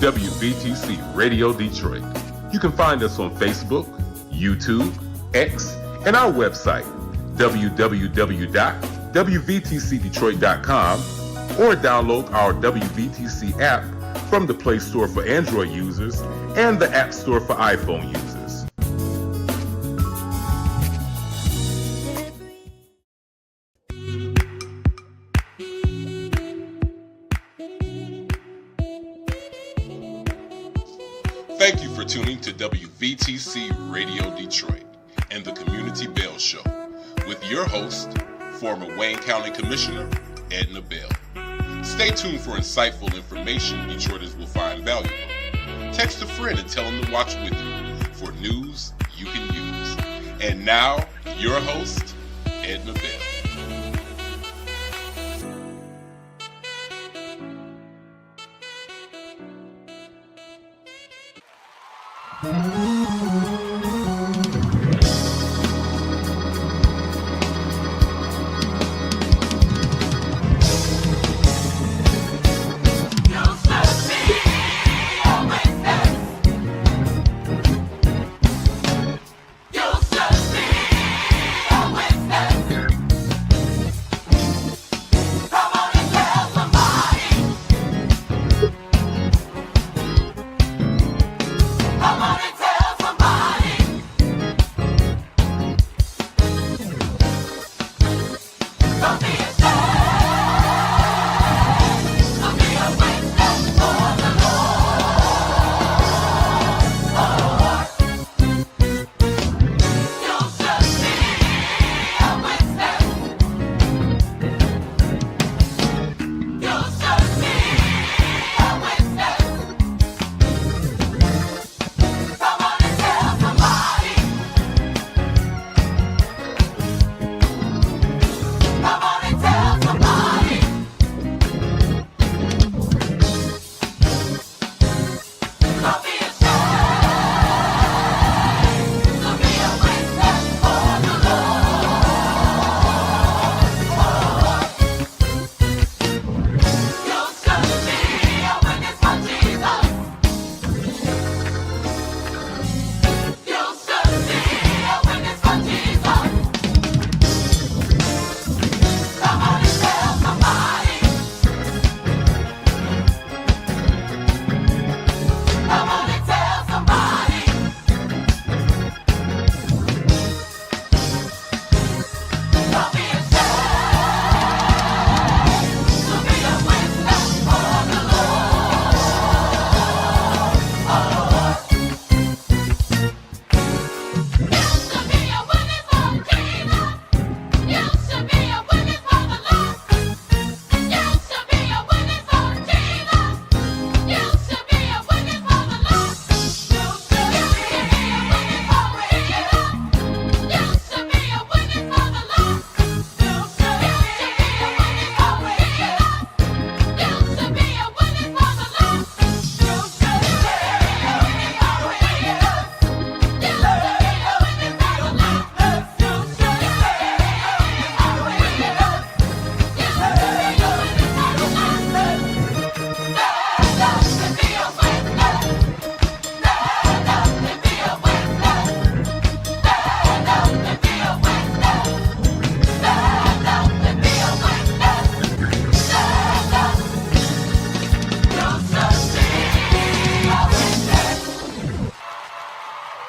WVTC Radio Detroit. You can find us on Facebook, YouTube, X, and our website, www.wvtcdetroit.com, or download our WVTC app from the Play Store for Android users and the App Store for iPhone users. Thank you for tuning to WVTC Radio Detroit and the Community Bell Show with your host, former Wayne County Commissioner, Edna Bell. Stay tuned for insightful information Detroiters will find valuable. Text a friend and tell them to watch with you for news you can use. And now, your host, Edna Bell.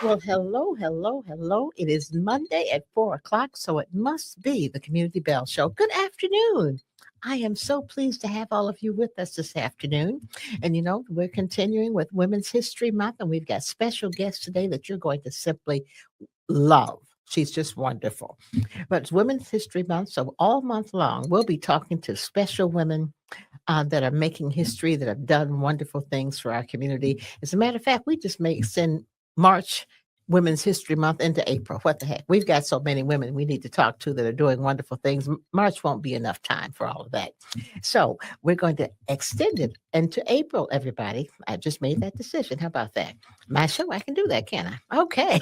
Well, hello, hello, hello. It is Monday at 4 o'clock, so it must be the Community Bell Show. Good afternoon. I am so pleased to have all of you with us this afternoon. And, we're continuing with Women's History Month, and we've got special guests today that you're going to simply love. She's just wonderful. But it's Women's History Month, so all month long, we'll be talking to special women that are making history, that have done wonderful things for our community. As a matter of fact, we just may extend March Women's History Month into April. What the heck? We've got so many women we need to talk to that are doing wonderful things. March won't be enough time for all of that. So we're going to extend it into April, everybody. I just made that decision. How about that? My show, I can do that, can I? Okay.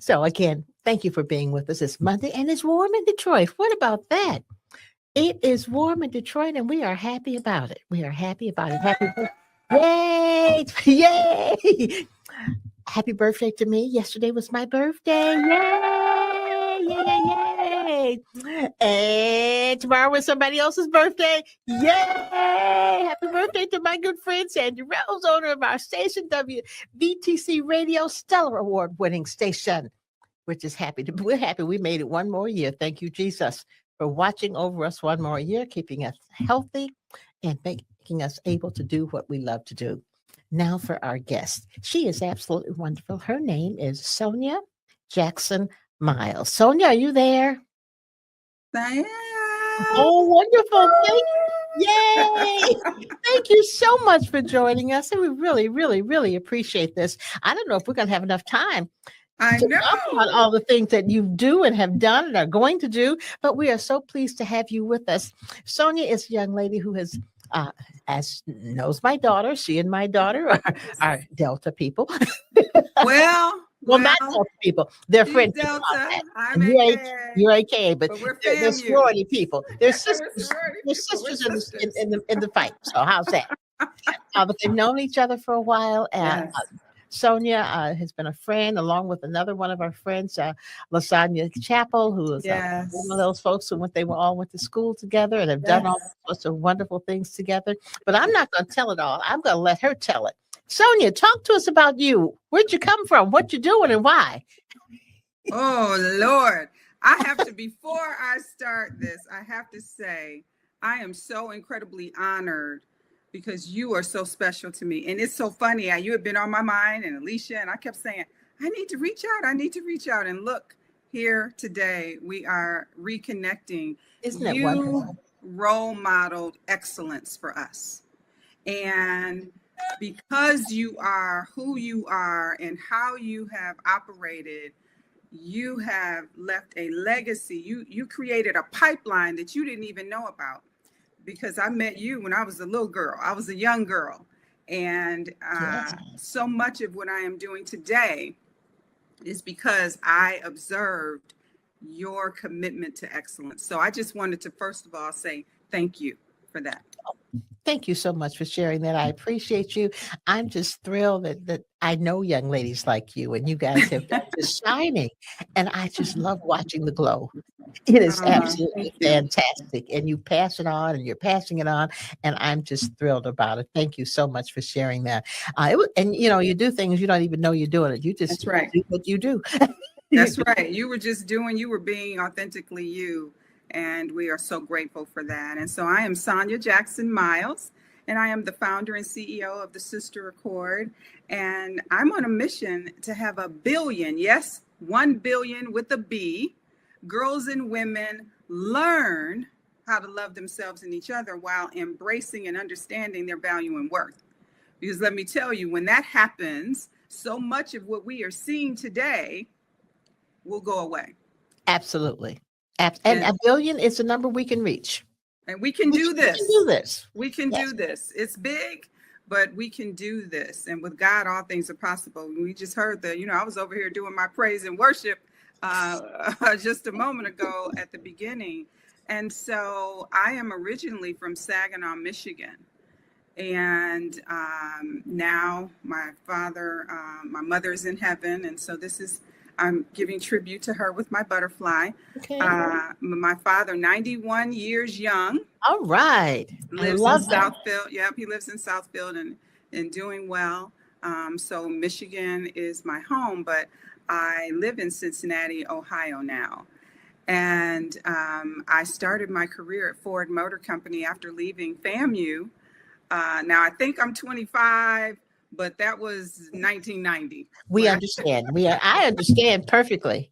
So again, thank you for being with us. It's Monday and it's warm in Detroit. What about that? It is warm in Detroit and we are happy about it. We are happy about it. Yay! Yay! Happy birthday to me. Yesterday was my birthday. Yay! Yay! Yay! And tomorrow is somebody else's birthday. Yay! Happy birthday to my good friend Sandy Rose, owner of our station, WVTC Radio Stellar Award winning station. We're happy we made it one more year. Thank you, Jesus, for watching over us one more year, keeping us healthy and making us able to do what we love to do. Now for our guest. She is absolutely wonderful. Her name is Sonia Jackson Myles. Sonia, are you there? Diane. Oh, wonderful. Yay! Thank you so much for joining us. And we really, really, really appreciate this. I don't know if we're going to have enough time I to know. talk about all the things that you do and have done and are going to do, but we are so pleased to have you with us. Sonia is a young lady who has, as knows my daughter, she and my daughter are Delta people. Well, Not Delta people. They're she's French Delta. people. I'm And AKA. you're AKA, but we're they're FAMU. sorority people. They're We're sisters. sorority They're people. We're sisters sisters. in the fight. So how's that? But they've known each other for a while. Yes. Sonia has been a friend, along with another one of our friends, Lasagna Chapel, who is Yes. one of those folks who they all went to school together and have done all sorts of wonderful things together. But I'm not going to tell it all. I'm going to let her tell it. Sonia, talk to us about you. Where'd you come from? What you doing and why? Oh, Lord. I have to, before I start this, I have to say, I am so incredibly honored because you are so special to me. And it's so funny. You had been on my mind, and Alicia, and I kept saying, I need to reach out. I need to reach out. And look, here today, we are reconnecting. Isn't it wonderful? Role modeled excellence for us. And because you are who you are and how you have operated, you have left a legacy. You created a pipeline that you didn't even know about. Because I met you when I was a little girl. I was a young girl. And so much of what I am doing today is because I observed your commitment to excellence. So I just wanted to, first of all, say thank you for that. Thank you so much for sharing that. I appreciate you. I'm just thrilled that I know young ladies like you, and you guys have just shining. And I just love watching the glow. It is absolutely fantastic. And you pass it on, and you're passing it on. And I'm just thrilled about it. Thank you so much for sharing that. And you do things you don't even know you're doing it. You just That's right. do what you do. That's right. You were being authentically you. And we are so grateful for that. And so I am Sonia Jackson Myles, and I am the founder and CEO of the Sister Accord. And I'm on a mission to have 1 billion, yes, 1 billion with a B, girls and women learn how to love themselves and each other while embracing and understanding their value and worth. Because let me tell you, when that happens, so much of what we are seeing today will go away. Absolutely. And 1 billion is a number we can reach. And we can do this. We can do this. It's big, but we can do this. And with God, all things are possible. We just heard that, I was over here doing my praise and worship just a moment ago at the beginning. And so I am originally from Saginaw, Michigan. And now my mother's in heaven. And so I'm giving tribute to her with my butterfly. Okay. My father, 91 years young. All right. Lives in Southfield. Yep, he lives in Southfield and doing well. So Michigan is my home, but I live in Cincinnati, Ohio now. And I started my career at Ford Motor Company after leaving FAMU. Now I think I'm 25. But that was 1990. We understand. I understand perfectly.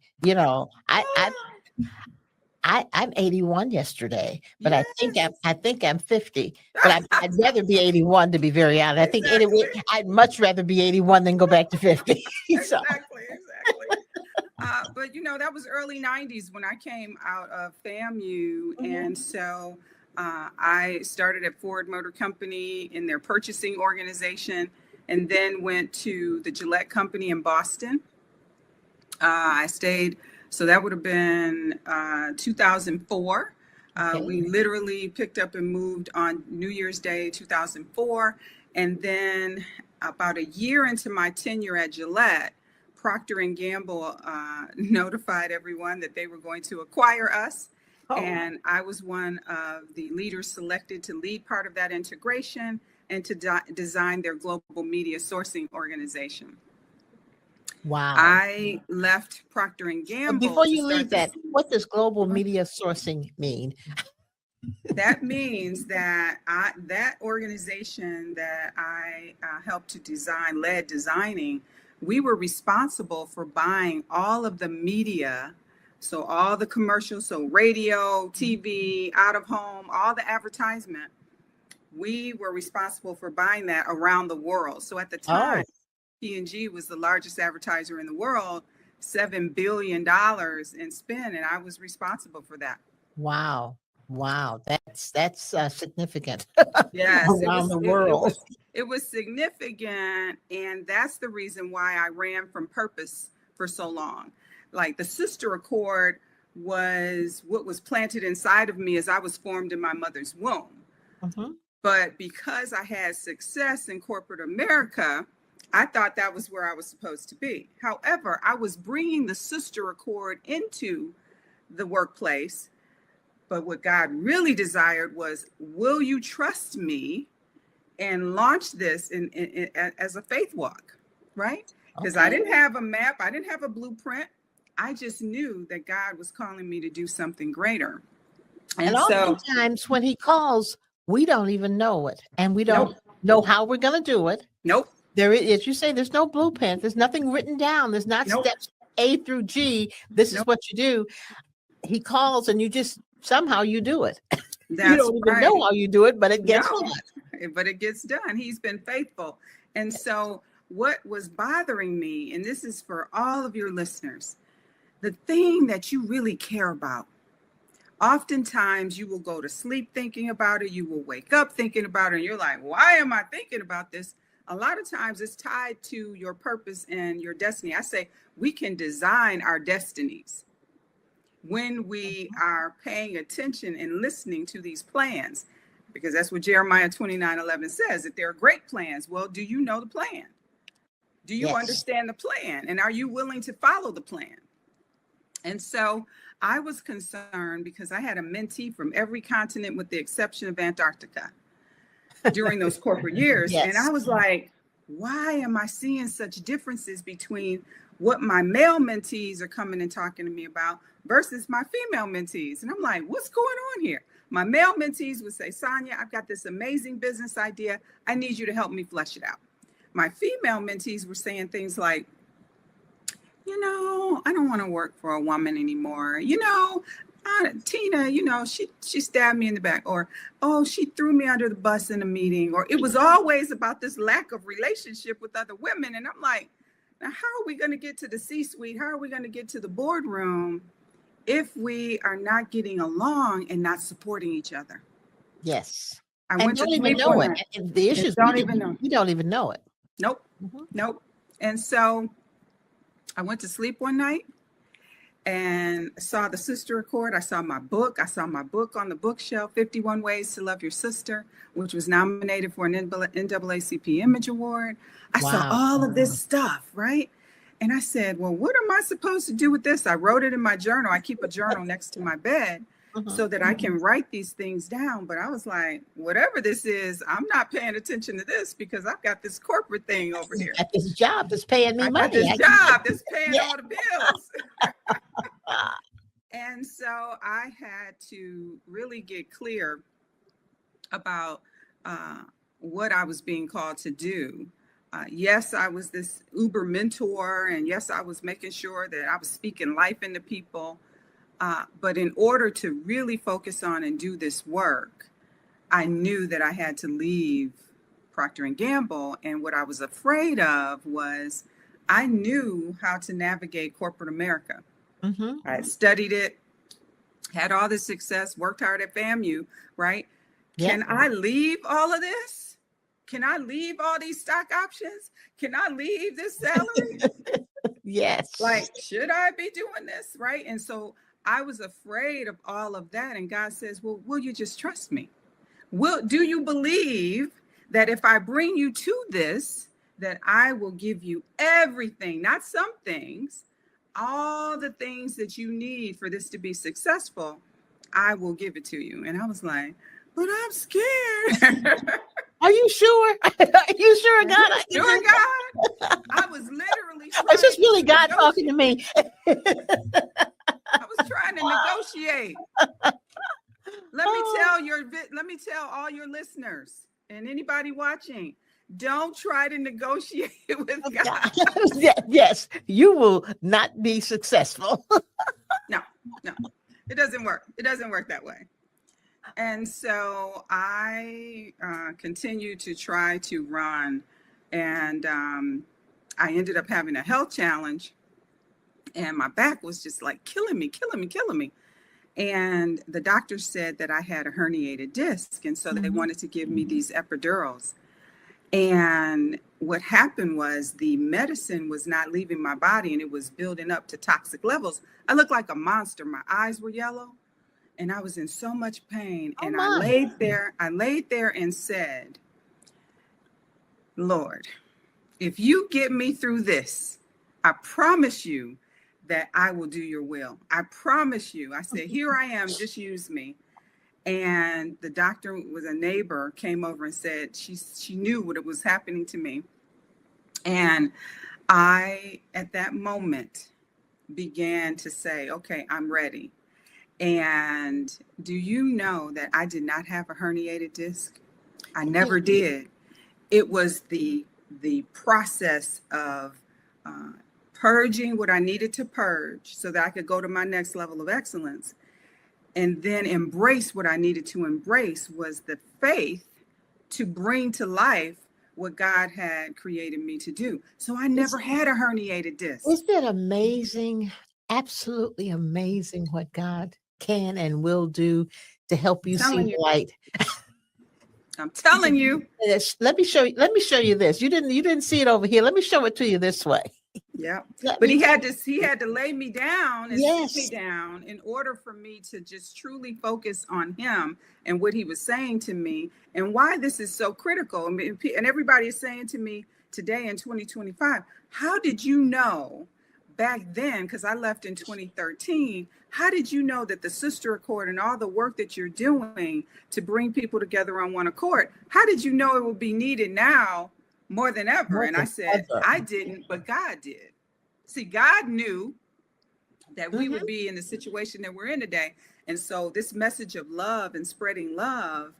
I'm 81 yesterday, but yes. I think I'm 50. But I'd rather be 81, to be very honest. I think I'd much rather be 81 than go back to 50. Exactly. But that was early 90s when I came out of FAMU, and so I started at Ford Motor Company in their purchasing organization. And then went to the Gillette Company in Boston. I stayed, so that would have been 2004. We literally picked up and moved on New Year's Day, 2004. And then about a year into my tenure at Gillette, Procter & Gamble notified everyone that they were going to acquire us. Oh. And I was one of the leaders selected to lead part of that integration and to design their global media sourcing organization. Wow. I left Procter & Gamble. Before you leave that, what does global media sourcing mean? That means that that organization that I helped to design, led designing, we were responsible for buying all of the media. So all the commercials, so radio, TV, out of home, all the advertisement, we were responsible for buying that around the world. So at the time, P&G was the largest advertiser in the world, $7 billion in spend, and I was responsible for that. Wow. That's significant. Yes, around the world. It was significant, and that's the reason why I ran from purpose for so long. Like the Sister Accord was what was planted inside of me as I was formed in my mother's womb. Mm-hmm. But because I had success in corporate America, I thought that was where I was supposed to be. However, I was bringing the Sister Accord into the workplace. But what God really desired was, will you trust me and launch this as a faith walk, right? Because I didn't have a map. I didn't have a blueprint. I just knew that God was calling me to do something greater. And oftentimes when he calls, we don't even know it. And we don't know how we're going to do it. Nope. There is, as you say, there's no blueprint. There's nothing written down. There's not steps A through G. This is what you do. He calls and you just, somehow you do it. You don't even know how you do it, but it gets done. But it gets done. He's been faithful. And so what was bothering me, and this is for all of your listeners, the thing that you really care about, oftentimes you will go to sleep thinking about it. You will wake up thinking about it. And you're like, why am I thinking about this? A lot of times it's tied to your purpose and your destiny. I say we can design our destinies when we are paying attention and listening to these plans, because that's what Jeremiah 29:11 says, that there are great plans. Well, do you know the plan? Do you understand the plan? And are you willing to follow the plan? And so I was concerned because I had a mentee from every continent with the exception of Antarctica during those corporate years. And I was like, why am I seeing such differences between what my male mentees are coming and talking to me about versus my female mentees? And I'm like, what's going on here? My male mentees would say, Sonia, I've got this amazing business idea. I need you to help me flesh it out. My female mentees were saying things like, I don't want to work for a woman anymore. Tina, she stabbed me in the back, or, oh, she threw me under the bus in a meeting, or it was always about this lack of relationship with other women. And I'm like, now, how are we going to get to the C-suite? How are we going to get to the boardroom if we are not getting along and not supporting each other? Yes. I went to sleep one night. The issue is we don't even know it. Nope. Mm-hmm. Nope. And so I went to sleep one night and saw the Sister Accord. I saw my book. On the bookshelf, 51 Ways to Love Your Sister, which was nominated for an NAACP Image Award. I saw all of this stuff, right? And I said, well, what am I supposed to do with this? I wrote it in my journal. I keep a journal next to my bed so that I can write these things down. But I was like, whatever this is, I'm not paying attention to this because I've got this corporate thing over here. At this job that's paying me money. This job that's paying all the bills. And so I had to really get clear about what I was being called to do. Yes, I was this Uber mentor, and yes, I was making sure that I was speaking life into people. But in order to really focus on and do this work, I knew that I had to leave Procter & Gamble. And what I was afraid of was I knew how to navigate corporate America. Mm-hmm. I had studied it, had all this success, worked hard at FAMU, right? Yeah. Can I leave all of this? Can I leave all these stock options? Can I leave this salary? Yes. Like, should I be doing this? Right. And so I was afraid of all of that. And God says, well, will you just trust me? Do you believe that if I bring you to this, that I will give you everything, not some things, all the things that you need for this to be successful, I will give it to you. And I was like, but I'm scared. Are you sure? Are you sure, God? Sure, God. I was literally Is this really God talking to me? I was trying to negotiate. Let me tell all your listeners and anybody watching, don't try to negotiate with God. Yes, you will not be successful. No, it doesn't work. It doesn't work that way. And so I continued to try to run, and I ended up having a health challenge, and my back was just like killing me. And the doctor said that I had a herniated disc, and so they wanted to give me these epidurals. And what happened was the medicine was not leaving my body, and it was building up to toxic levels. I looked like a monster. My eyes were yellow, and I was in so much pain. And I laid there and said, Lord, if you get me through this, I promise you that I will do your will. I promise you. I said, here I am, just use me. And the doctor was a neighbor, came over and said she knew what was happening to me. And I, at that moment, began to say, okay, I'm ready. And do you know that I did not have a herniated disc? I never did. It was the process of purging what I needed to purge so that I could go to my next level of excellence, and then embrace what I needed to embrace was the faith to bring to life what God had created me to do. So I never had a herniated disc. Isn't it amazing? Absolutely amazing what God can and will do to help you see the light. I'm telling you. Let me show you this. You didn't see it over here. Let me show it to you this way. Yeah. But he had to lay me down and sit me down in order for me to just truly focus on him and what he was saying to me and why this is so critical. I mean, and everybody is saying to me today in 2025, how did you know back then, because I left in 2013, how did you know that the Sister Accord and all the work that you're doing to bring people together on one accord, how did you know it would be needed now more than ever? And I said, I didn't, but God did. See, God knew that we would be in the situation that we're in today. And so this message of love and spreading love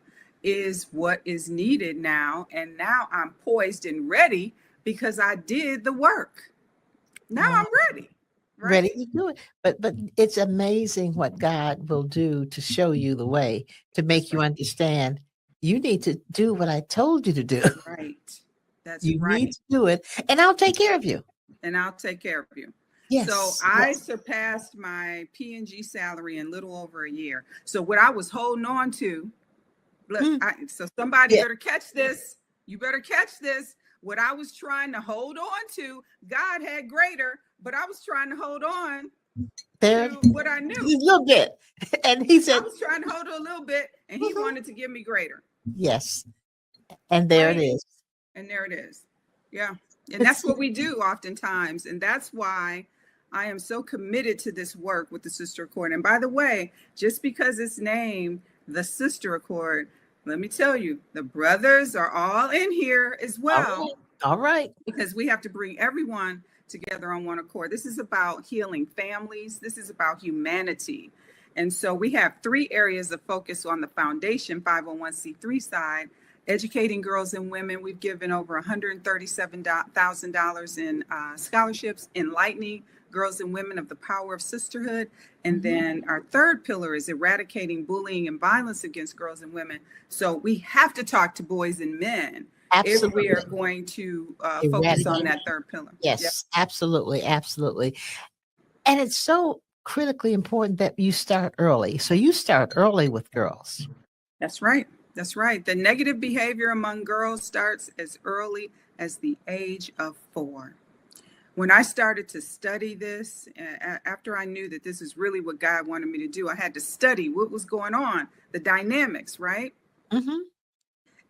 is what is needed now. And now I'm poised and ready because I did the work. Now I'm ready. Right? Ready to do it. But it's amazing what God will do to show you the way, to make you understand you need to do what I told you to do. Right. That's you right. need to do it, and I'll take care of you. And I'll take care of you. Yes. So I surpassed my P&G salary in little over a year. So what I was holding on to, look, so somebody better catch this. You better catch this. What I was trying to hold on to, God had greater, but I was trying to hold on to what I knew. A little bit. And he said, I was trying to hold it a little bit, and he wanted to give me greater. Yes. And there it is. And there it is. Yeah. And that's what we do oftentimes. And that's why I am so committed to this work with the Sister Accord. And by the way, just because it's named the Sister Accord, let me tell you, the brothers are all in here as well. All right. Because we have to bring everyone together on one accord. This is about healing families. This is about humanity. And so we have 3 areas of focus on the foundation 501c3 side. Educating girls and women. We've given over $137,000 in scholarships, enlightening girls and women of the power of sisterhood. And then our 3rd pillar is eradicating bullying and violence against girls and women. So we have to talk to boys and men if we are going to focus on that 3rd pillar. Yes, absolutely. Absolutely. And it's so critically important that you start early. So you start early with girls. That's right. That's right. The negative behavior among girls starts as early as the age of 4. When I started to study this, after I knew that this is really what God wanted me to do, I had to study what was going on, the dynamics, right?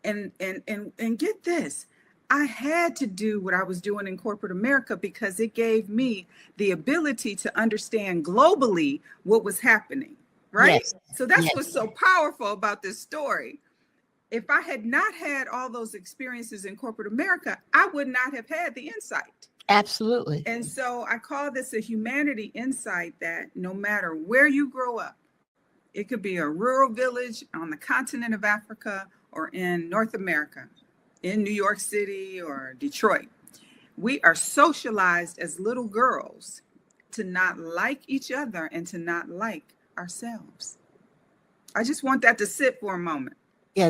And get this, I had to do what I was doing in corporate America because it gave me the ability to understand globally what was happening, right? Yes. So that's Yes. what's so powerful about this story. If I had not had all those experiences in corporate America, I would not have had the insight. Absolutely. And so I call this a humanity insight that no matter where you grow up, it could be a rural village on the continent of Africa or in North America, in New York City or Detroit. We are socialized as little girls to not like each other and to not like ourselves. I just want that to sit for a moment. Yeah,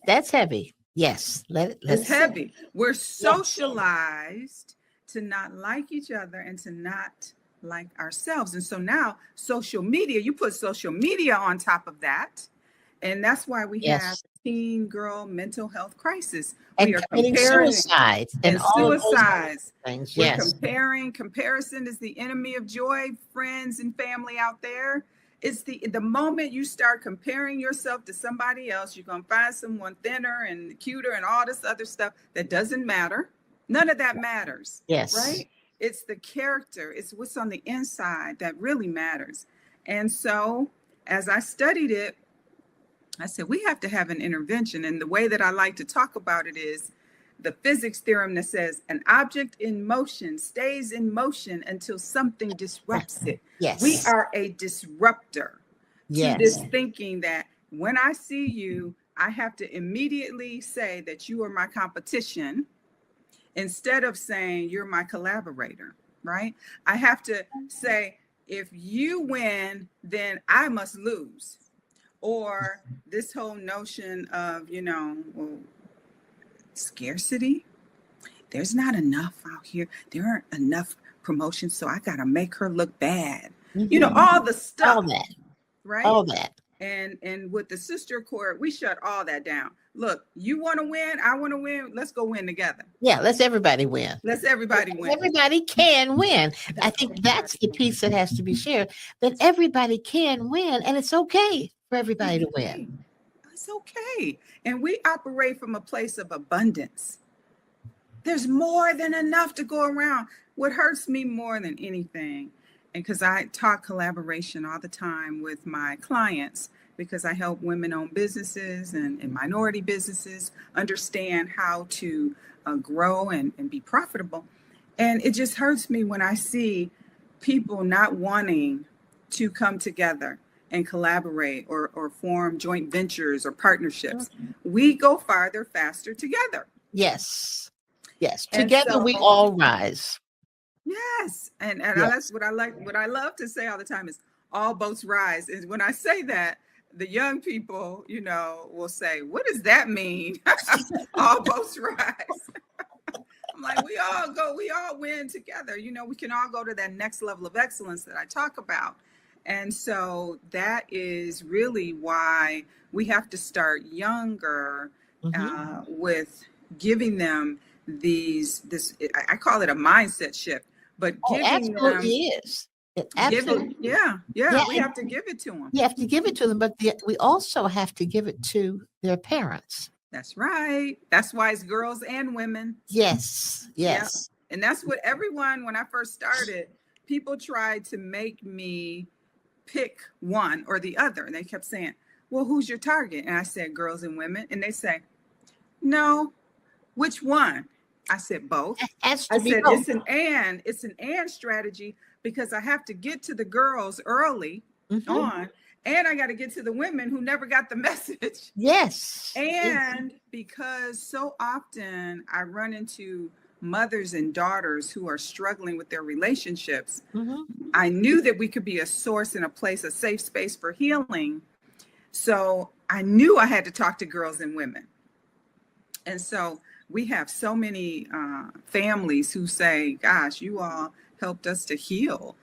that's heavy. Yes. It's heavy. We're socialized to not like each other and to not like ourselves. And so now social media, you put social media on top of that. And that's why we have teen girl mental health crisis. And we are committing comparing suicides and all of suicides. those things. We're Yes. comparing. Comparison is the enemy of joy, friends and family out there. It's the moment you start comparing yourself to somebody else, you're going to find someone thinner and cuter and all this other stuff that doesn't matter. None of that matters. Yes. Right? It's the character. It's what's on the inside that really matters. And so as I studied it, I said, we have to have an intervention. And the way that I like to talk about it is the physics theorem that says an object in motion stays in motion until something disrupts it. Yes. We are a disruptor Yes. to this thinking that when I see you, I have to immediately say that you are my competition instead of saying you're my collaborator, right? I have to say, if you win, then I must lose. Or this whole notion of, scarcity. There's not enough out here. There aren't enough promotions, so I got to make her look bad. Mm-hmm. All the stuff. All that. Right? All that. And with the sister court, we shut all that down. Look, you want to win, I want to win. Let's go win together. Yeah, let's everybody win. Let's everybody win. Everybody can win. I think that's the piece that has to be shared, that everybody can win, and it's okay for everybody to win. It's okay. And we operate from a place of abundance. There's more than enough to go around. What hurts me more than anything, and because I talk collaboration all the time with my clients, because I help women-owned businesses and minority businesses understand how to grow and be profitable. And it just hurts me when I see people not wanting to come together and collaborate or form joint ventures or partnerships. Mm-hmm. We go farther, faster together. Yes. Yes. Together we all rise. Yes. And that's what I like. What I love to say all the time is all boats rise. And when I say that, the young people, will say, what does that mean? All boats rise. I'm like, we all win together. We can all go to that next level of excellence that I talk about. And so that is really why we have to start younger with giving them I call it a mindset shift, but giving them is. It absolutely. We have to give it to them. You have to give it to them, but we also have to give it to their parents. That's right. That's why it's girls and women. Yes. Yep. And that's what everyone, when I first started, people tried to make me pick one or the other. And they kept saying, well, who's your target? And I said, girls and women. And they say, no, which one? I said, both. I said, both. It's an and strategy, because I have to get to the girls early on, and I got to get to the women who never got the message. Yes. And because so often I run into mothers and daughters who are struggling with their relationships, I knew that we could be a source and a place, a safe space for healing. So I knew I had to talk to girls and women. And so we have so many families who say, gosh, you all helped us to heal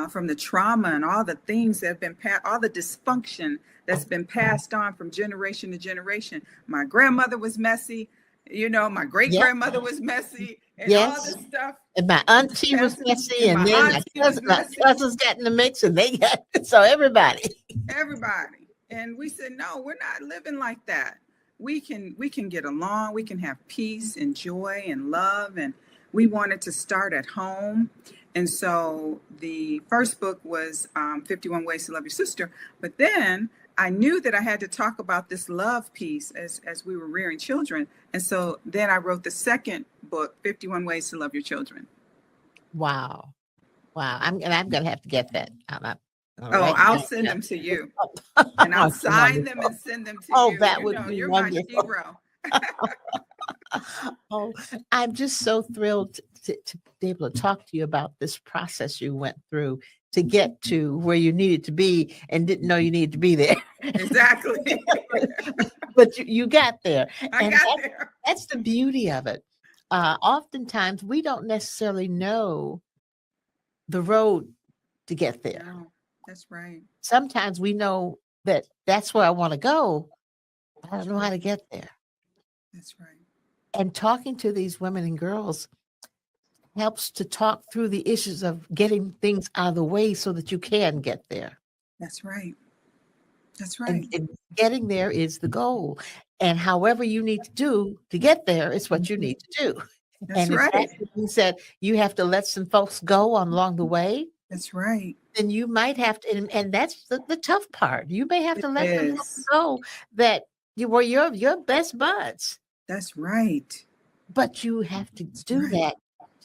from the trauma and all the things that have been all the dysfunction that's been passed on from generation to generation. My grandmother was messy, my great grandmother was messy, and all this stuff. And my auntie was messy, and then my cousins got in the mix, and they got so everybody. And we said, no, we're not living like that. we can get along, we can have peace and joy and love, and we wanted to start at home. And so the first book was 51 Ways to Love Your Sister, but then I knew that I had to talk about this love piece as we were rearing children. And so then I wrote the second book, 51 Ways to Love Your Children. Wow. I'm going to have to get that. I'll send them to you. And I'll sign them and send them to you. Oh, that would be you're wonderful. my hero. Oh, I'm just so thrilled to be able to talk to you about this process you went through to get to where you needed to be and didn't know you needed to be there. Exactly. But you got there. I got there. That's the beauty of it. Oftentimes, we don't necessarily know the road to get there. No, that's right. Sometimes we know that that's where I want to go, but I don't know how to get there. That's right. And talking to these women and girls helps to talk through the issues of getting things out of the way so that you can get there. That's right. That's right. And getting there is the goal. And however you need to do to get there is what you need to do. That's and right. If you said you have to let some folks go along the way. That's right. Then you might have to, and that's the tough part. You may have to let them is. go that you were your best buds. That's right. But you have to do that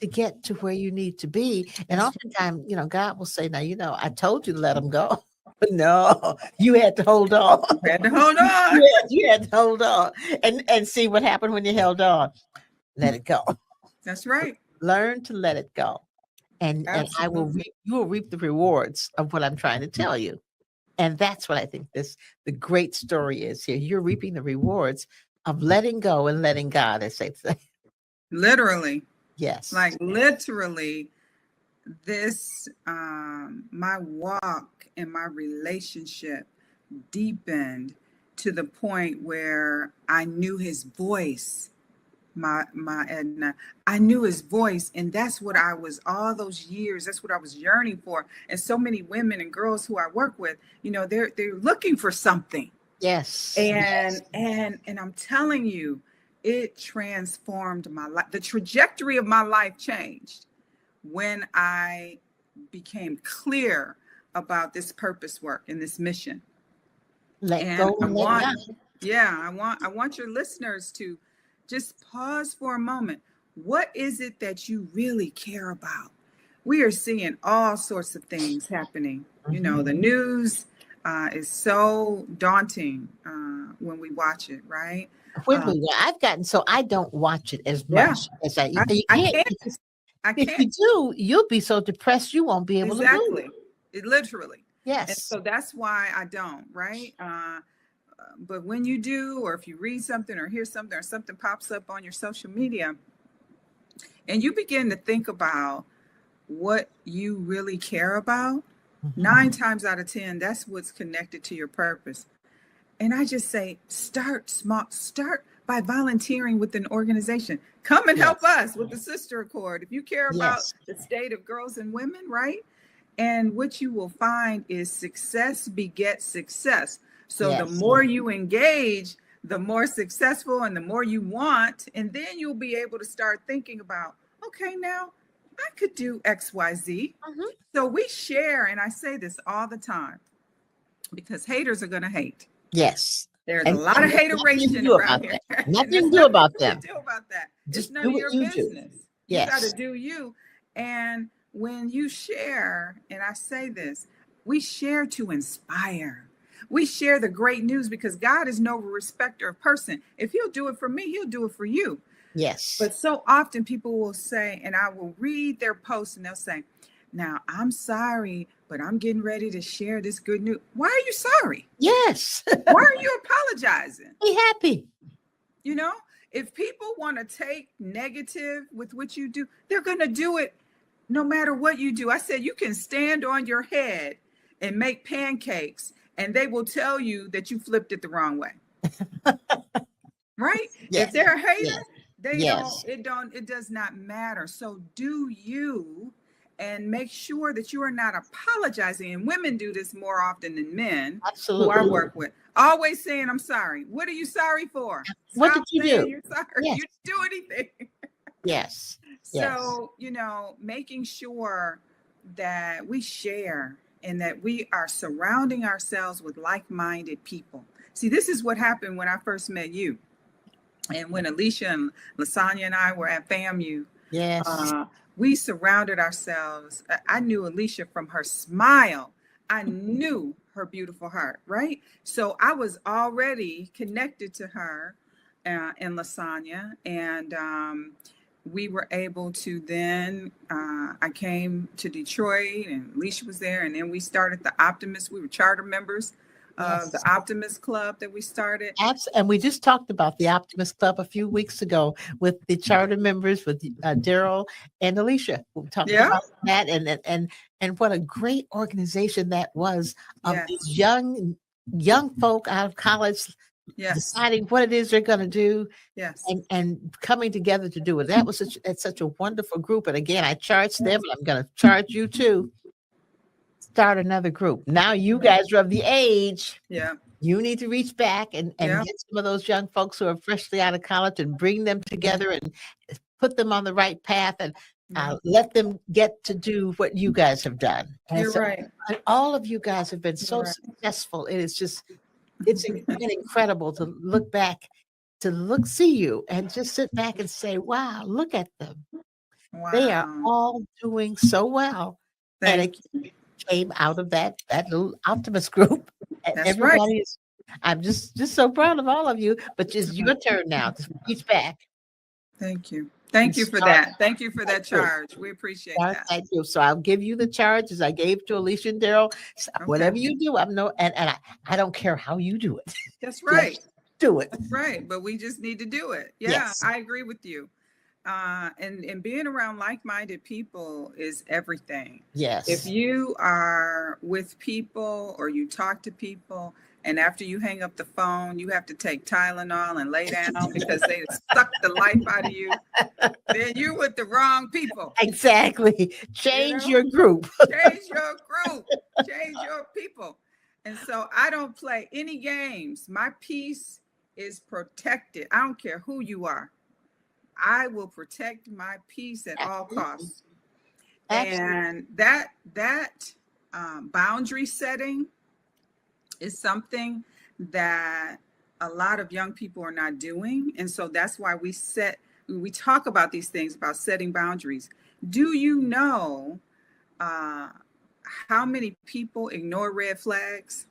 to get to where you need to be. And oftentimes, God will say, now, I told you to let them go. But no, you had to hold on. You had to hold on. You had to hold on. And see what happened when you held on. Let it go. That's right. Learn to let it go. And you will reap the rewards of what I'm trying to tell you. And that's what I think the great story is here. You're reaping the rewards of letting go and letting God, as they say. Literally. Yes. Like literally, this, my walk and my relationship deepened to the point where I knew his voice. My Edna, I knew his voice, and that's what I was all those years. That's what I was yearning for. And so many women and girls who I work with, they're looking for something. Yes. And I'm telling you, it transformed my life. The trajectory of my life changed when I became clear about this purpose work and this mission. Let go and let God. Yeah, I want your listeners to just pause for a moment. What is it that you really care about? We are seeing all sorts of things happening. Mm-hmm. The news is so daunting when we watch it, right? I've gotten so I don't watch it as much as I can't. If you do, you'll be so depressed you won't be able to do it. It literally. Yes. And so that's why I don't, right? But when you do, or if you read something or hear something or something pops up on your social media and you begin to think about what you really care about, 9 times out of 10, that's what's connected to your purpose. And I just say, start small, start by volunteering with an organization. Come and help us with the Sister Accord. If you care about the state of girls and women, right? And what you will find is success begets success. So the more you engage, the more successful and the more you want. And then you'll be able to start thinking about, okay, now I could do X, Y, Z. So we share, and I say this all the time, because haters are going to hate. Yes. There's a lot of hateration around here. Nothing to do about them. Nothing to do about that. Just it's none of your business. Yes. You got to do you. And when you share, and I say this, we share to inspire. We share the great news because God is no respecter of person. If he'll do it for me, he'll do it for you. Yes. But so often people will say, and I will read their posts and they'll say, now I'm sorry, but I'm getting ready to share this good news. Why are you sorry? Yes. Why are you apologizing? Be happy. If people want to take negative with what you do, they're going to do it no matter what you do. I said, you can stand on your head and make pancakes and they will tell you that you flipped it the wrong way. Right? Yes. If they're a hater, Yes. it does not matter. So do you and make sure that you are not apologizing. And women do this more often than men. Absolutely. Who I work with. Always saying, I'm sorry. What are you sorry for? What did you do? You're sorry. Yes. You didn't do anything. Yes. So, making sure that we share and that we are surrounding ourselves with like-minded people. See, this is what happened when I first met you. And when Alicia and Lasagna and I were at FAMU, Yes. We surrounded ourselves. I knew Alicia from her smile. I knew her beautiful heart, right? So I was already connected to her and Lasagna. And we were able to then, I came to Detroit and Alicia was there. And then we started the Optimist. We were charter members of the Optimist Club that we started. And we just talked about the Optimist Club a few weeks ago with the charter members, with Daryl and Alicia. We talked about that and what a great organization that was of these young folk out of college deciding what it is they're going to do and coming together to do it. That was such a wonderful group. And again, I charged them, and I'm going to charge you too. Start another group. Now you guys are of the age. Yeah. You need to reach back and get some of those young folks who are freshly out of college and bring them together and put them on the right path and let them get to do what you guys have done. And You're right. And all of you guys have been so successful. It is just, it's incredible to look back, see you and just sit back and say, wow, look at them. Wow. They are all doing so well. And it came out of that little Optimist group. That's everybody is, I'm just so proud of all of you, but it's your turn now to reach back. Thank you. Thank you for that. Thank you for that charge. We appreciate that. Thank you. So I'll give you the charge as I gave to Alicia and Daryl. Whatever you do, and I don't care how you do it. That's right. Just do it. That's right. But we just need to do it. Yeah, I agree with you. And being around like-minded people is everything. Yes. If you are with people or you talk to people and after you hang up the phone, you have to take Tylenol and lay down because they suck the life out of you, then you're with the wrong people. Exactly. Change your group. Change your group. Change your people. And so I don't play any games. My peace is protected. I don't care who you are. I will protect my peace at all costs. And that boundary setting is something that a lot of young people are not doing. And so that's why we talk about these things, about setting boundaries. Do you know how many people ignore red flags?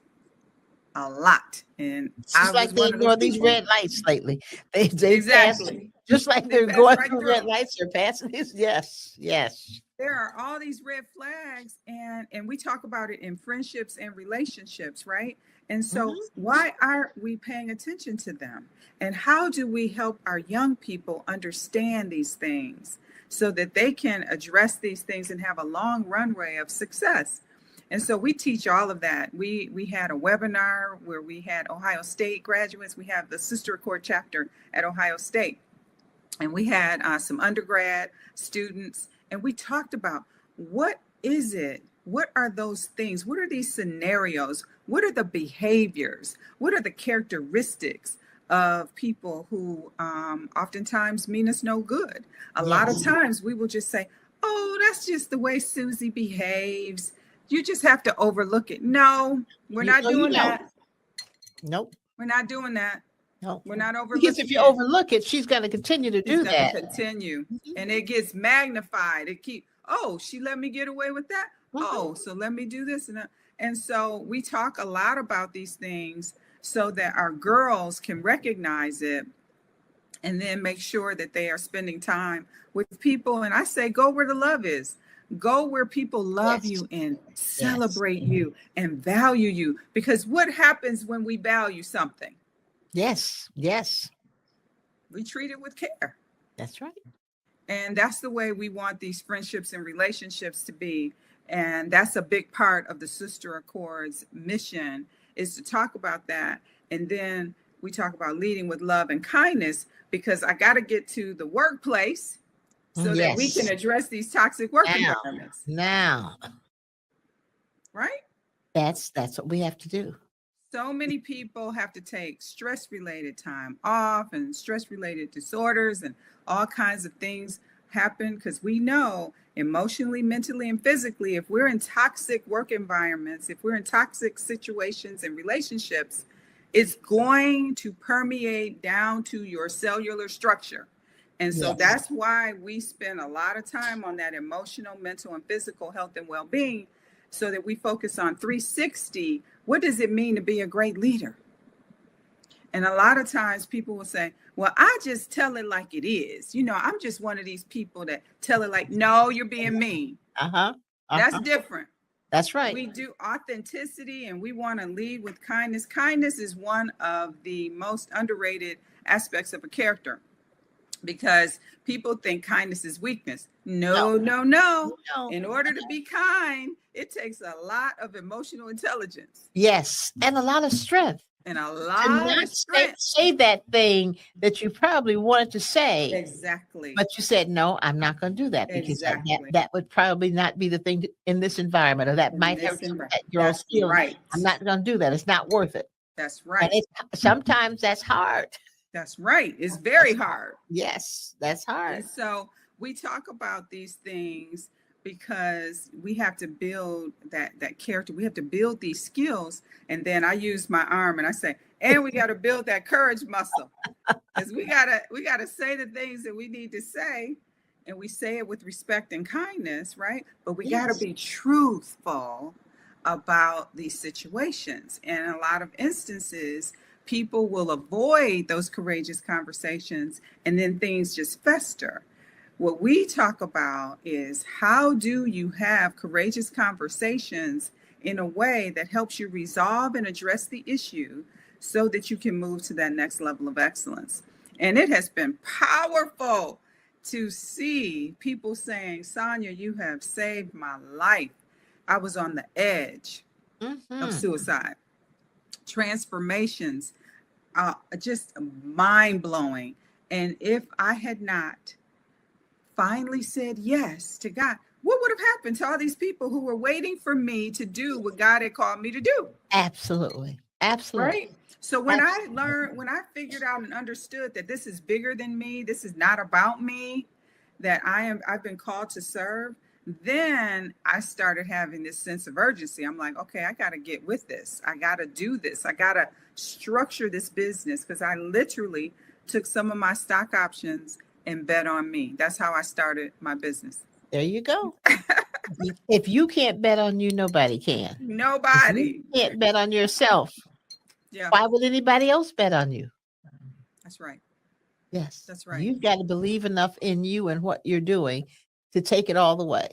A lot. And just like they ignore these red lights lately. They exactly. Just like they're going through red lights, they're passing these. Yes. There are all these red flags, and we talk about it in friendships and relationships, right? And so why aren't we paying attention to them? And how do we help our young people understand these things so that they can address these things and have a long runway of success? And so we teach all of that. We had a webinar where we had Ohio State graduates. We have the Sister Accord chapter at Ohio State. And we had some undergrad students. And we talked about what is it? What are those things? What are these scenarios? What are the behaviors? What are the characteristics of people who oftentimes mean us no good? A lot of times we will just say, oh, that's just the way Susie behaves. You just have to overlook it. No, we're not doing that. Nope. We're not doing that. No, we're not overlooking. Because if you overlook it, she's going to continue to do that. Continue, and it gets magnified. She let me get away with that. Oh, so let me do this and that. And so we talk a lot about these things so that our girls can recognize it, and then make sure that they are spending time with people. And I say, go where the love is. Go where people love you and celebrate you and value you. Because what happens when we value something? Yes. We treat it with care. That's right. And that's the way we want these friendships and relationships to be. And that's a big part of the Sister Accord's mission, is to talk about that. And then we talk about leading with love and kindness, because I got to get to the workplace so that we can Yes. address these toxic work Now, environments, now, right? that's what we have to do. So many people have to take stress related time off, and stress related disorders and all kinds of things happen because we know emotionally, mentally, and physically, if we're in toxic work environments, if we're in toxic situations and relationships, it's going to permeate down to your cellular structure. And so Yes. that's why we spend a lot of time on that emotional, mental, and physical health and well-being, so that we focus on 360. What does it mean to be a great leader? And a lot of times people will say, well, I just tell it like it is. I'm just one of these people that tell it like, no, you're being mean. That's different. That's right. We do authenticity, and we want to lead with kindness. Kindness is one of the most underrated aspects of a character, because people think kindness is weakness. No. In order to be kind, it takes a lot of emotional intelligence. Yes. And a lot of strength. And a To lot not of strength. say that thing that you probably wanted to say. Exactly. But you said, no, I'm not going to do that, because Exactly. that would probably not be the thing in this environment, or that In might this hurt environment. that girl's That's feelings. right. I'm not going to do that. It's not worth it. That's And right. sometimes that's hard. That's right. It's very hard. Yes, that's hard. And so we talk about these things because we have to build that character. We have to build these skills. And then I use my arm and I say, and we got to build that courage muscle, because we gotta say the things that we need to say, and we say it with respect and kindness, right? But we got to be truthful about these situations. And in a lot of instances, people will avoid those courageous conversations, and then things just fester. What we talk about is, how do you have courageous conversations in a way that helps you resolve and address the issue, so that you can move to that next level of excellence. And it has been powerful to see people saying, Sonia, you have saved my life. I was on the edge of suicide. Transformations, just mind-blowing. And if I had not finally said yes to God, what would have happened to all these people who were waiting for me to do what God had called me to do? Absolutely. Right? So when I figured out and understood that this is bigger than me, this is not about me, that I've been called to serve, then I started having this sense of urgency. I'm like, okay, I got to get with this. I got to do this. I got to structure this business, because I literally took some of my stock options and bet on me. That's how I started my business. There you go. If you can't bet on you, nobody can. Nobody. If you can't bet on yourself. Yeah. Why would anybody else bet on you? That's right. Yes. That's right. You've got to believe enough in you and what you're doing to take it all the way.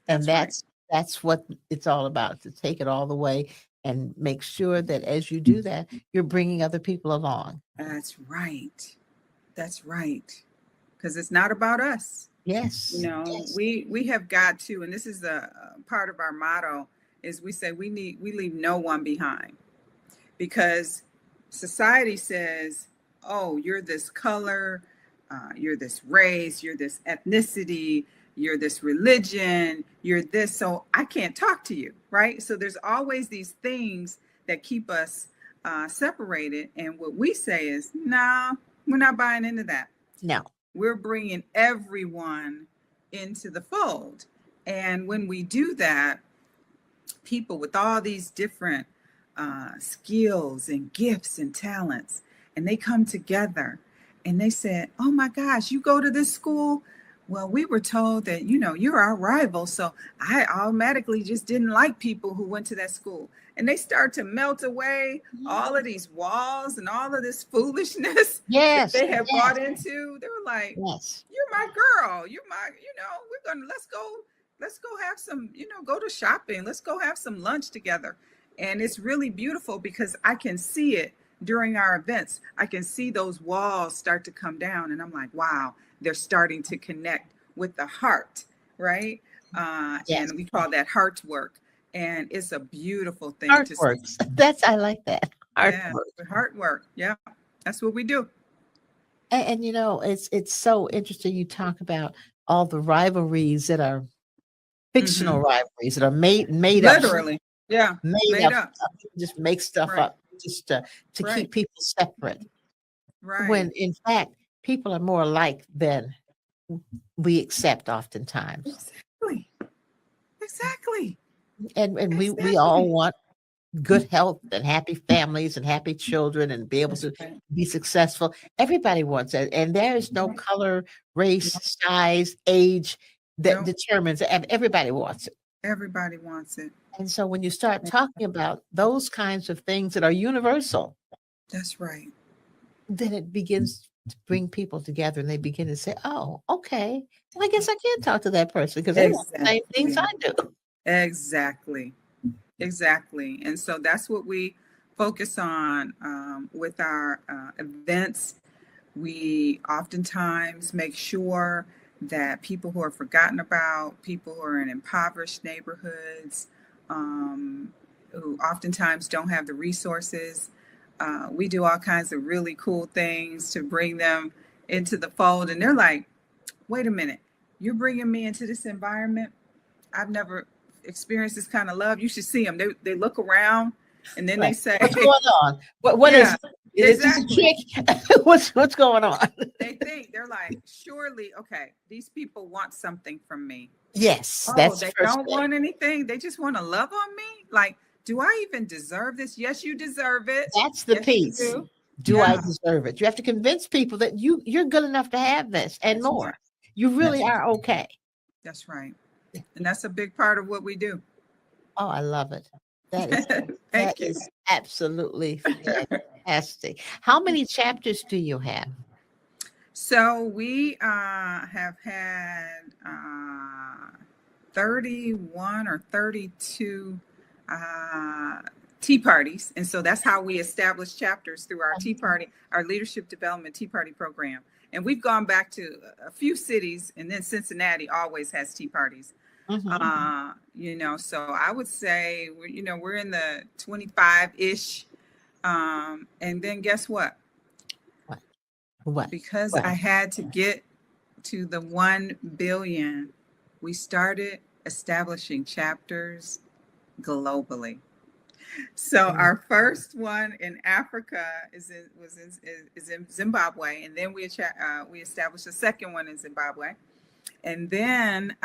And that's what it's all about, to take it all the way and make sure that as you do that, you're bringing other people along. That's right. That's right. Because it's not about us. Yes. Yes. We have got to, and this is a part of our motto, is we say we leave no one behind. Because society says, oh, you're this color, you're this race, you're this ethnicity, you're this religion, you're this, so I can't talk to you, right? So there's always these things that keep us separated. And what we say is, no, we're not buying into that. No. We're bringing everyone into the fold. And when we do that, people with all these different skills and gifts and talents, and they come together and they said, oh my gosh, you go to this school? Well, we were told that, you're our rival. So I automatically just didn't like people who went to that school. And they start to melt away all of these walls and all of this foolishness that they have bought into. They were like, you're my girl. You're my, we're going to, let's go have some, go to shopping. Let's go have some lunch together. And it's really beautiful because I can see it during our events. I can see those walls start to come down. And I'm like, wow, they're starting to connect with the heart, right? And we call that heart work. And it's a beautiful thing heart to works. see. I like that. Heart work. Heart work. Yeah, that's what we do. And you know, it's so interesting. You talk about all the rivalries that are Hmm. fictional rivalries that are made up, Literally. Yeah. made Made up up. stuff. Just make stuff Right. up just to Right. keep people separate. Right. When in fact, people are more alike than we accept oftentimes. Exactly. Exactly. And we all Exactly. want good health and happy families and happy children and be able That's to right. be successful. Everybody wants it. And there is no Right. color, No, race, size, age that no, determines it. Everybody wants it. everybody wants it. And so when you start talking about those kinds of things that are universal, That's right. then it begins to bring people together and they begin to say, oh, okay. Well, I guess I can talk to that person because they want the same things Exactly. I do. Exactly. Exactly. And so that's what we focus on with our events. We oftentimes make sure that people who are forgotten about, people who are in impoverished neighborhoods, who oftentimes don't have the resources, we do all kinds of really cool things to bring them into the fold. And they're like, wait a minute, you're bringing me into this environment? I've never experienced this kind of love. You should see them. They look around and then they Right. say, What's going on? What is yeah, it? Is this a exactly. trick? what's going on? They think, they're like, surely, okay, these people want something from me. Yes, Oh, that's the they first don't thing. want anything. They just want to love on me. Like, do I even deserve this? Yes, you deserve it. That's the Yes, you piece. do. Do I Yeah, deserve it? You have to convince people that you're good enough to have this and that's more. right. You really That's are okay. that's right. And that's a big part of what we do. Oh, I love it. That is that Thank you. is absolutely fantastic. How many chapters do you have? So we have had 31 or 32 uh, tea parties. And so that's how we establish chapters through our tea party, our leadership development tea party program. And we've gone back to a few cities, and then Cincinnati always has tea parties. Mhm. So I would say, we're in the 25-ish. And then guess what? What? What? Because What? I had to get to the 1 billion, we started establishing chapters globally. So Mm. our first one in Africa is in Zimbabwe, and then we established a second one in Zimbabwe, and then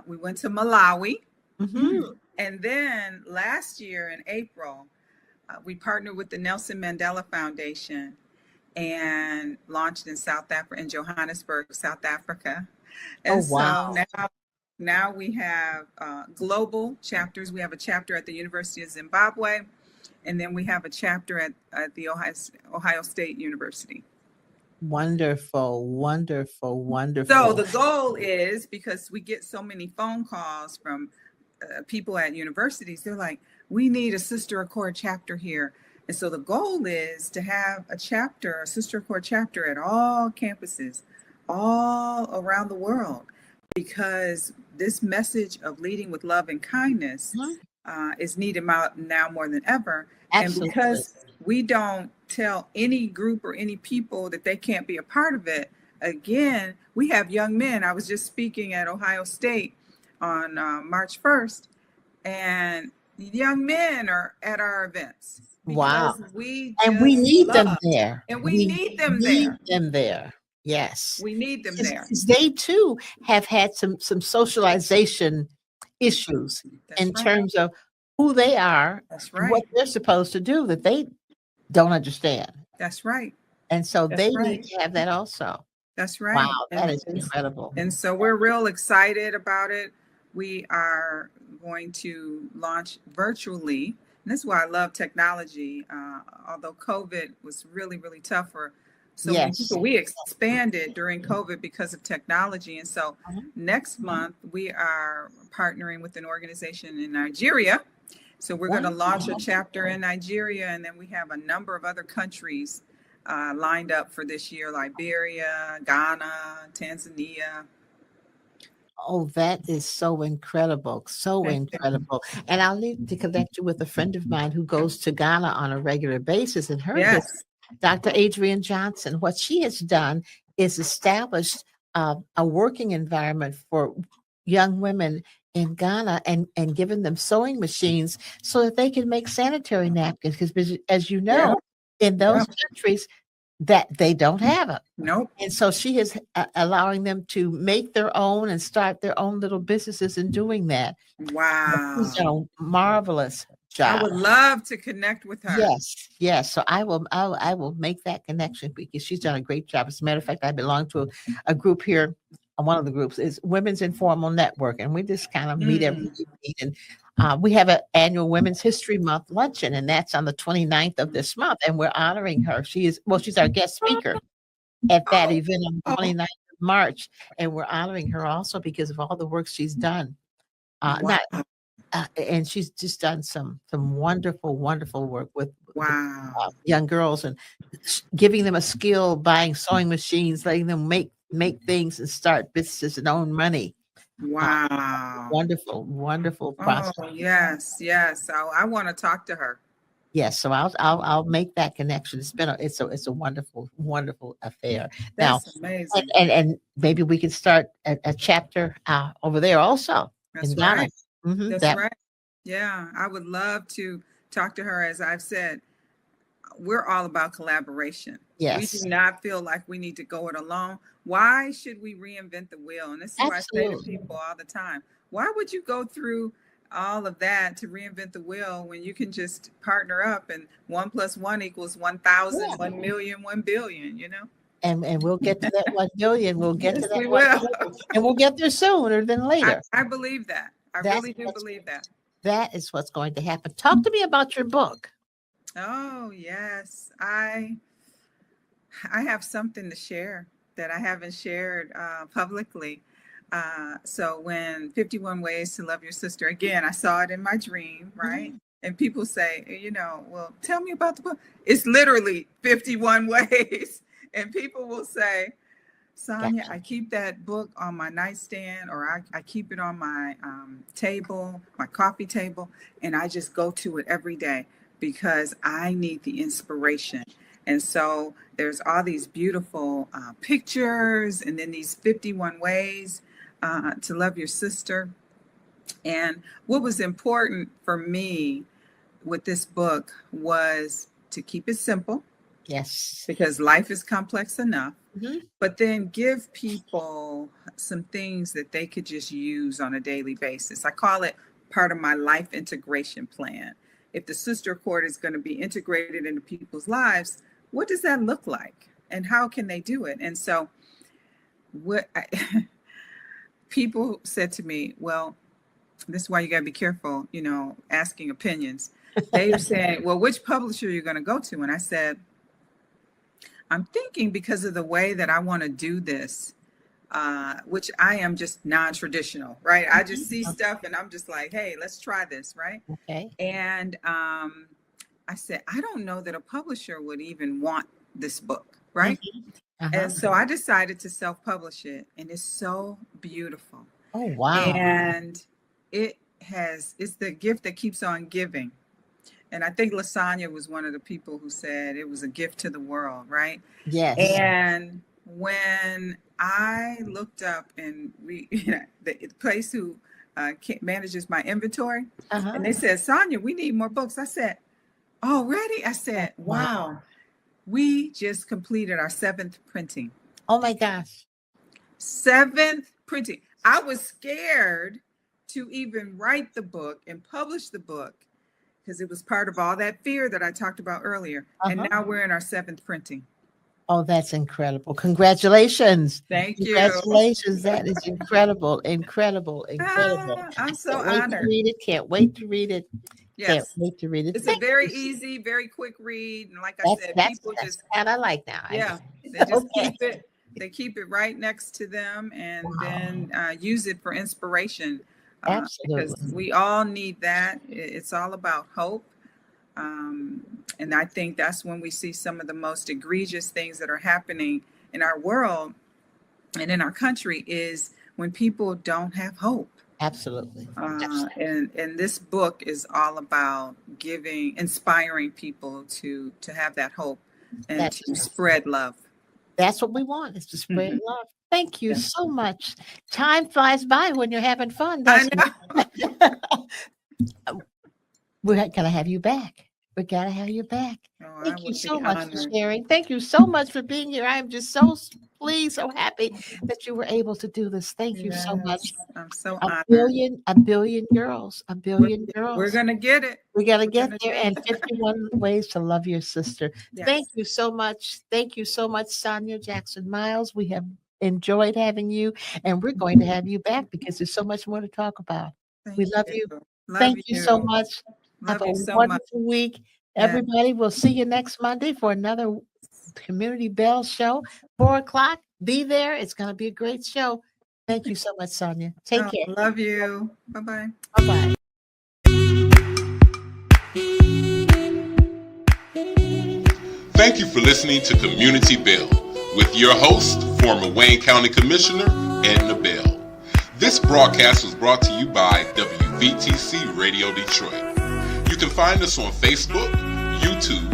we went to Malawi, Mhm. and then last year in April, we partnered with the Nelson Mandela Foundation and launched in South Africa, in Johannesburg, South Africa. Oh, And so wow. now we have global chapters. We have a chapter at the University of Zimbabwe, and then we have a chapter at the Ohio State University. Wonderful, wonderful, So wonderful. the goal is, because we get so many phone calls from people at universities, they're like, we need a Sister Accord chapter here. And so the goal is to have a chapter, a Sister Accord chapter at all campuses, all around the world, because this message of leading with love and kindness Mhm. is needed now more than ever. And Absolutely. because we don't tell any group or any people that they can't be a part of it, again, we have young men. I was just speaking at Ohio State on March 1st, and young men are at our events Wow. because we And we just need them love, there. and we We need them need there. them there. Yes. We need them there. Because they too have had some socialization issues That's in right. terms of who they are That's and what right. they're supposed to do that they don't understand. That's right. And so That's they need right. to have that also. That's Wow, right. that And, is incredible. and so we're real excited about it. We are going to launch virtually. And this is why I love technology. Although COVID was really, really tough for so many Yes. people, we expanded during COVID because of technology. And so Mhm. next month, we are partnering with an organization in Nigeria. So we're going to launch a chapter in Nigeria, and then we have a number of other countries lined up for this year: Liberia, Ghana, Tanzania. Oh, that is so incredible. So Thank you. incredible. And I'll need to connect you with a friend of mine who goes to Ghana on a regular basis. And her Yes. Dr. Adrienne Johnson. What she has done is established a working environment for young women in Ghana and given them sewing machines so that they can make sanitary napkins. Because as you Yeah. know, in those countries that they don't have it. Nope. And so she is allowing them to make their own and start their own little businesses in doing that. She's done Wow. a marvelous I job. would love to connect with her. Yes. So I will make that connection because she's done a great job. As a matter of fact, I belong to a group here. One of the groups is Women's Informal Network, and we just kind of meet every week. And we have an annual Women's History Month luncheon, and that's on the 29th of this month. And we're honoring her. She's our guest speaker at that event on the 29th of March, and we're honoring her also because of all the work she's done. Wow. And she's just done some wonderful work with Wow. young girls and giving them a skill, buying sewing machines, letting them make things and start businesses and own money. Wow. Wonderful process. Oh, yes. I want to talk to her. Yes, so I'll make that connection. It's a wonderful affair. That's amazing. And maybe we can start a chapter over there also. That's in Ghana. right. Mhm, That's right. Yeah, I would love to talk to her. As I've said, we're all about collaboration. Yes. We do not feel like we need to go it alone. Why should we reinvent the wheel? And this is what I say to people all the time. Why would you go through all of that to reinvent the wheel when you can just partner up and 1 + 1 = 1,000, 1 million, 1 billion, you know? And we'll get to that 1 billion. We'll get to Yes, that we 1 will. billion, and we'll get there sooner than later. I believe that. I really do believe that. That is what's going to happen. Talk to me about your book. Oh, yes. I have something to share that I haven't shared publicly. So when 51 Ways to Love Your Sister, again, I saw it in my dream, right? Mm-hmm. And people say, well, tell me about the book. It's literally 51 ways. And people will say, Sonia, I keep that book on my nightstand, or I keep it on my table, my coffee table, and I just go to it every day because I need the inspiration. And so there's all these beautiful pictures, and then these 51 ways to love your sister. And what was important for me with this book was to keep it simple. Yes. Because life is complex enough. Mm-hmm. But then give people some things that they could just use on a daily basis. I call it part of my life integration plan. If the Sister Accord is going to be integrated into people's lives, what does that look like? And how can they do it? And so people said to me, well, this is why you got to be careful, asking opinions. They were saying, well, which publisher are you going to go to? And I said, I'm thinking because of the way that I want to do this, which I am just non-traditional, right? I just see stuff and I'm just like, hey, let's try this, right? Okay. And I said, I don't know that a publisher would even want this book, right? Mm-hmm. Uh-huh. And so I decided to self-publish it, and it's so beautiful. Oh, wow. And it's the gift that keeps on giving. And I think Lasagna was one of the people who said it was a gift to the world, right? Yes. And when I looked up and the place who manages my inventory, and they said, Sonia, we need more books. I said, already? I said, wow. We just completed our 7th printing. Oh my gosh. 7th printing. I was scared to even write the book and publish the book, because it was part of all that fear that I talked about earlier. And now we're in our 7th printing. Oh, that's incredible. Congratulations. Thank you. Congratulations. That is incredible. I'm so honored. Can't wait to read it. Yes. Can't wait to read it. It's a very easy, very quick read. And like I said, people just. And I like that. Yeah. They just keep it. They keep it right next to them, and then use it for inspiration. Absolutely. Because we all need that. It's all about hope. And I think that's when we see some of the most egregious things that are happening in our world and in our country, is when people don't have hope. Absolutely. And this book is all about inspiring people to have that hope. and That's to spread love. That's what we want, is to spread love. Thank you so much. Time flies by when you're having fun, doesn't it? We're going to have you back. We got to have you back. Oh, Thank you would so be much honored. for sharing. Thank you so much for being here. I am just so pleased, so happy that you were able to do this. Thank you so much. Yes, I'm so A honored. billion girls, a billion girls. We're gonna get it. We got to We're get gonna there. get And it. 51 ways to love your sister. Yes. Thank you so much. Thank you so much, Sonia Jackson Myles. We have enjoyed having you, and we're going to have you back because there's so much more to talk about. We love you. Thank you so much. Love Have a you so much. wonderful week. Everybody, we'll see you next Monday for another Community Bell show, 4:00. Be there. It's going to be a great show. Thank you so much, Sonia. Take care. Love you. Bye-bye. Bye-bye. Thank you for listening to Community Bell with your host, former Wayne County Commissioner Edna Bell. This broadcast was brought to you by WVTC Radio Detroit. You can find us on Facebook, YouTube,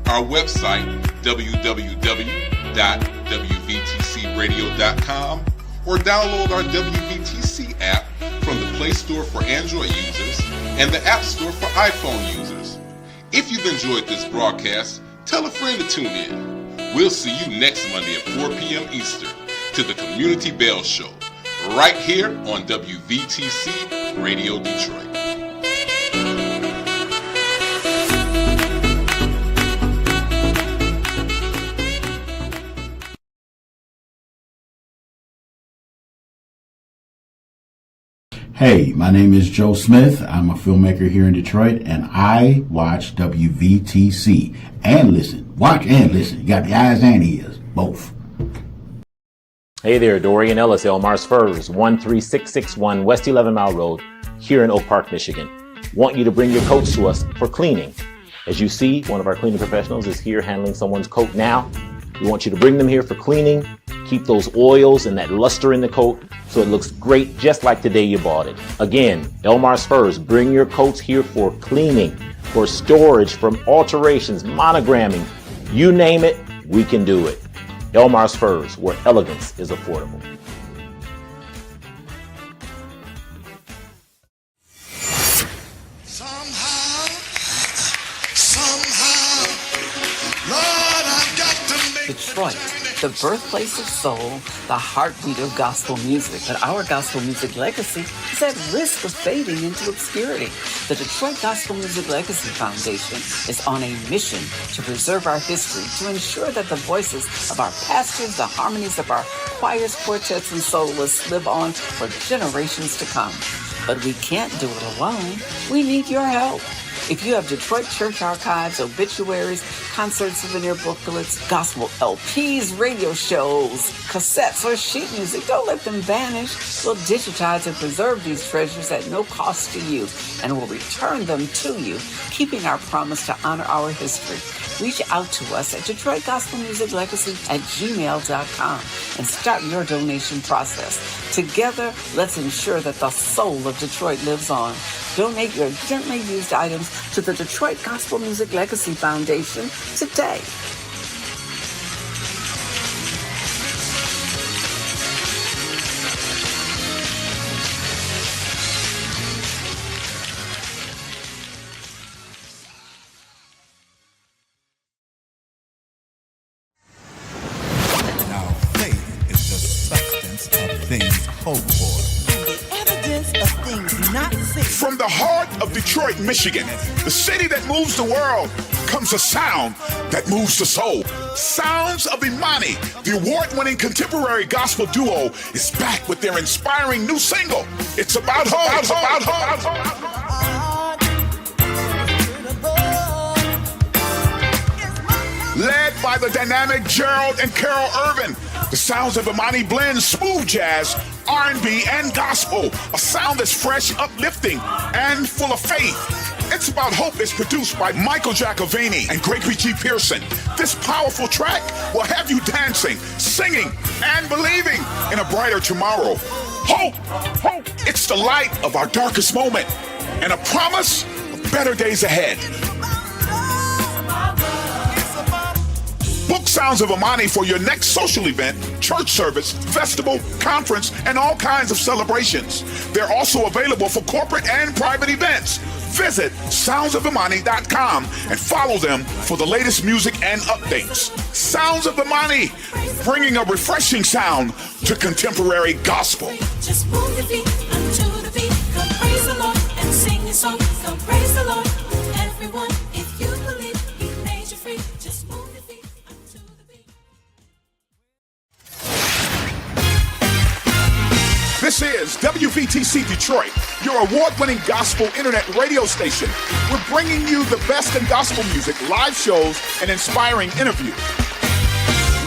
our website, www.wvtcradio.com, or download our WVTC app from the Play Store for Android users and the App Store for iPhone users. If you've enjoyed this broadcast, tell a friend to tune in. We'll see you next Monday at 4 p.m. Eastern to the Community Bell Show, right here on WVTC Radio Detroit. Hey, my name is Joe Smith. I'm a filmmaker here in Detroit, and I watch WVTC and listen. Watch and listen. You got the eyes and ears, both. Hey there, Dorian Ellis, Elmar's Furs, 13661 West 11 Mile Road, here in Oak Park, Michigan. Want you to bring your coats to us for cleaning. As you see, one of our cleaning professionals is here handling someone's coat now. We want you to bring them here for cleaning, keep those oils and that luster in the coat so it looks great just like the day you bought it. Again, Elmar's Furs, bring your coats here for cleaning, for storage, from alterations, monogramming, you name it, we can do it. Elmar's Furs, where elegance is affordable. Detroit, the birthplace of soul, the heartbeat of gospel music. But our gospel music legacy is at risk of fading into obscurity. The Detroit Gospel Music Legacy Foundation is on a mission to preserve our history, to ensure that the voices of our pastors, the harmonies of our choirs, quartets, and soloists live on for generations to come. But we can't do it alone. We need your help. If you have Detroit church archives, obituaries, concert souvenir booklets, gospel LPs, radio shows, cassettes, or sheet music, don't let them vanish. We'll digitize and preserve these treasures at no cost to you, and we'll return them to you, keeping our promise to honor our history. Reach out to us at DetroitGospelMusicLegacy@gmail.com and start your donation process. Together, let's ensure that the soul of Detroit lives on. Donate your gently used items to the Detroit Gospel Music Legacy Foundation today. Now, faith is the substance of things hoped for. From the heart of Detroit, Michigan, the city that moves the world, comes a sound that moves the soul. Sounds of Imani, the award-winning contemporary gospel duo, is back with their inspiring new single. It's about hope. It's about hope. Led by the dynamic Gerald and Carol Irvin, the sounds of Imani blend smooth jazz, R&B, and gospel. A sound that's fresh, uplifting, and full of faith. It's About Hope is produced by Michael Giacovini and Gregory G. Pearson. This powerful track will have you dancing, singing, and believing in a brighter tomorrow. Hope! Hope! It's the light of our darkest moment and a promise of better days ahead. Sounds of Amani for your next social event, church service, festival, conference, and all kinds of celebrations. They're also available for corporate and private events. Visit soundsofamani.com and follow them for the latest music and updates. Sounds of Amani, bringing a refreshing sound to contemporary gospel. Just move your feet unto the beat. Come praise the Lord and sing your song. Come praise the Lord, everyone. If you believe He made you free, just move your feet unto the beat. This is WVTC Detroit, your award-winning gospel internet radio station. We're bringing you the best in gospel music, live shows, and inspiring interviews.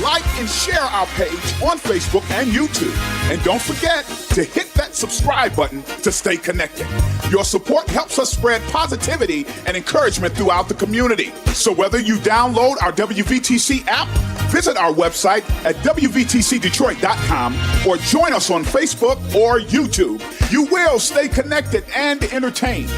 Like and share our page on Facebook and YouTube. And don't forget to hit that subscribe button to stay connected. Your support helps us spread positivity and encouragement throughout the community. So whether you download our WVTC app, visit our website at WVTCDetroit.com, or join us on Facebook or YouTube, you will stay connected and entertained.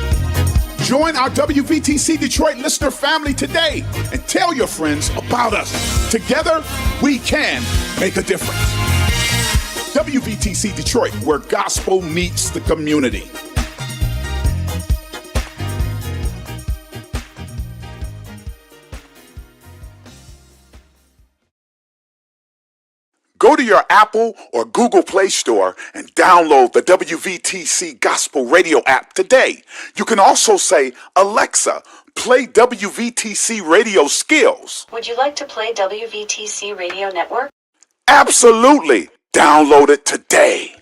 Join our WVTC Detroit listener family today and tell your friends about us. Together, we can make a difference. WVTC Detroit, where gospel meets the community. Go to your Apple or Google Play Store and download the WVTC Gospel Radio app today. You can also say, Alexa, play WVTC Radio Skills. Would you like to play WVTC Radio Network? Absolutely. Download it today.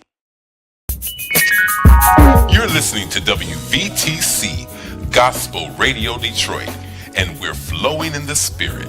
You're listening to WVTC Gospel Radio Detroit, and we're flowing in the Spirit.